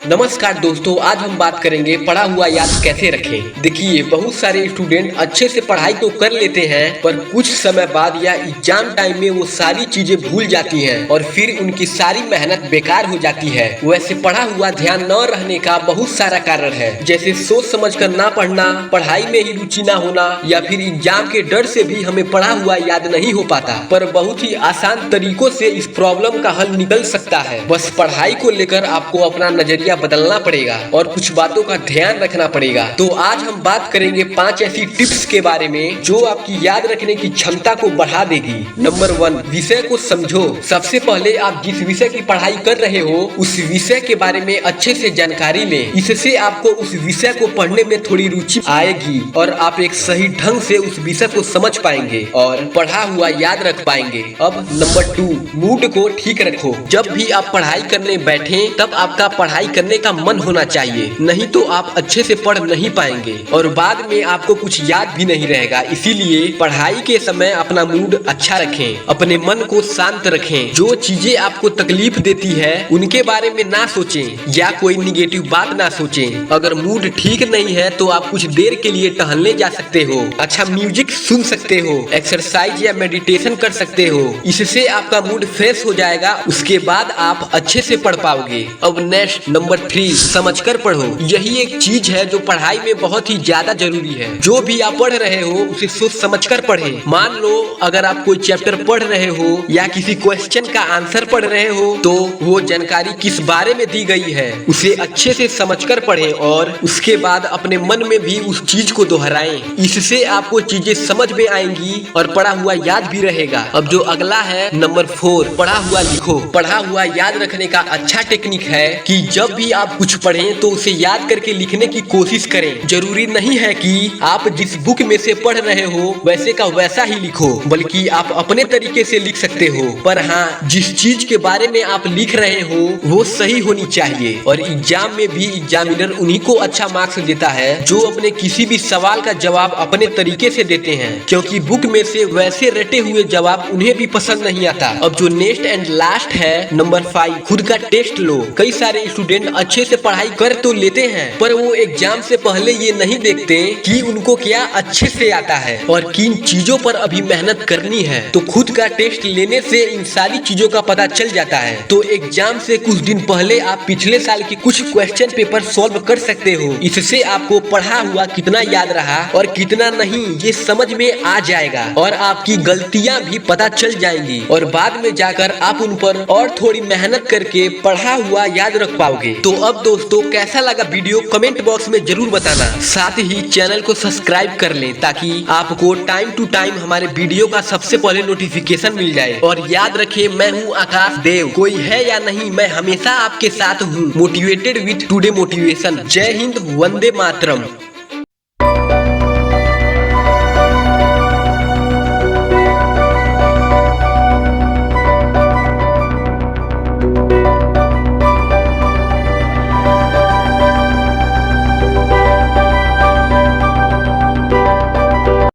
नमस्कार दोस्तों, आज हम बात करेंगे पढ़ा हुआ याद कैसे रखें। देखिए, बहुत सारे स्टूडेंट अच्छे से पढ़ाई तो कर लेते हैं, पर कुछ समय बाद या एग्जाम टाइम में वो सारी चीजें भूल जाती हैं और फिर उनकी सारी मेहनत बेकार हो जाती है। वैसे पढ़ा हुआ ध्यान न रहने का बहुत सारा कारण है, जैसे सोच समझ कर ना पढ़ना, पढ़ाई में ही रुचि ना होना, या फिर एग्जाम के डर से भी हमें पढ़ा हुआ याद नहीं हो पाता। पर बहुत ही आसान तरीकों से इस प्रॉब्लम का हल निकल सकता है। बस पढ़ाई को लेकर आपको अपना नजरिया बदलना पड़ेगा और कुछ बातों का ध्यान रखना पड़ेगा। तो आज हम बात करेंगे 5 ऐसी टिप्स के बारे में जो आपकी याद रखने की क्षमता को बढ़ा देगी। नंबर 1, विषय को समझो। सबसे पहले आप जिस विषय की पढ़ाई कर रहे हो उस विषय के बारे में अच्छे से जानकारी लें। इससे आपको उस विषय को पढ़ने में थोड़ी रुचि आएगी और आप एक सही ढंग से उस विषय को समझ पाएंगे और पढ़ा हुआ याद रख पाएंगे। अब नंबर 2, मूड को ठीक रखो। जब भी आप पढ़ाई करने बैठे तब आपका पढ़ाई करने का मन होना चाहिए, नहीं तो आप अच्छे से पढ़ नहीं पाएंगे और बाद में आपको कुछ याद भी नहीं रहेगा। इसीलिए पढ़ाई के समय अपना मूड अच्छा रखें, अपने मन को शांत रखें। जो चीजें आपको तकलीफ देती है उनके बारे में ना सोचें या कोई निगेटिव बात ना सोचें। अगर मूड ठीक नहीं है तो आप कुछ देर के लिए टहलने जा सकते हो, अच्छा म्यूजिक सुन सकते हो, एक्सरसाइज या मेडिटेशन कर सकते हो। इससे आपका मूड फ्रेश हो जाएगा, उसके बाद आप अच्छे से पढ़ पाओगे। अब नेक्स्ट नंबर 3, समझकर पढ़ो। यही एक चीज है जो पढ़ाई में बहुत ही ज्यादा जरूरी है। जो भी आप पढ़ रहे हो उसे सोच समझकर पढ़ें। मान लो अगर आप कोई चैप्टर पढ़ रहे हो या किसी क्वेश्चन का आंसर पढ़ रहे हो तो वो जानकारी किस बारे में दी गई है उसे अच्छे से समझकर पढ़ें और उसके बाद अपने मन में भी उस चीज को दोहराएं। इससे आपको चीजें समझ में आएंगी और पढ़ा हुआ याद भी रहेगा। अब जो अगला है नंबर 4, पढ़ा हुआ लिखो। पढ़ा हुआ याद रखने का अच्छा टेक्निक है कि जब भी आप कुछ पढ़ें तो उसे याद करके लिखने की कोशिश करें। जरूरी नहीं है कि आप जिस बुक में से पढ़ रहे हो वैसे का वैसा ही लिखो, बल्कि आप अपने तरीके से लिख सकते हो। पर हाँ, जिस चीज के बारे में आप लिख रहे हो वो सही होनी चाहिए। और एग्जाम में भी एग्जामिनर उन्हीं को अच्छा मार्क्स देता है जो अपने किसी भी सवाल का जवाब अपने तरीके से देते हैं, क्योंकि बुक में से वैसे रटे हुए जवाब उन्हें भी पसंद नहीं आता। अब जो नेक्स्ट एंड लास्ट है नंबर 5, खुद का टेस्ट लो। कई सारे स्टूडेंट अच्छे से पढ़ाई कर तो लेते हैं पर वो एग्जाम से पहले ये नहीं देखते कि उनको क्या अच्छे से आता है और किन चीजों पर अभी मेहनत करनी है। तो खुद का टेस्ट लेने से इन सारी चीजों का पता चल जाता है। तो एग्जाम से कुछ दिन पहले आप पिछले साल की कुछ क्वेश्चन पेपर सॉल्व कर सकते हो। इससे आपको पढ़ा हुआ कितना याद रहा और कितना नहीं ये समझ में आ जाएगा और आपकी गलतियां भी पता चल जाएंगी और बाद में जाकर आप उन पर और थोड़ी मेहनत करके पढ़ा हुआ याद रख पाओगे। तो अब दोस्तों, कैसा लगा वीडियो कमेंट बॉक्स में जरूर बताना। साथ ही चैनल को सब्सक्राइब कर लें ताकि आपको टाइम टू टाइम हमारे वीडियो का सबसे पहले नोटिफिकेशन मिल जाए। और याद रखिए, मैं हूँ आकाश देव। कोई है या नहीं, मैं हमेशा आपके साथ हूँ। Motivated with today motivation. जय हिंद, वंदे मातरम।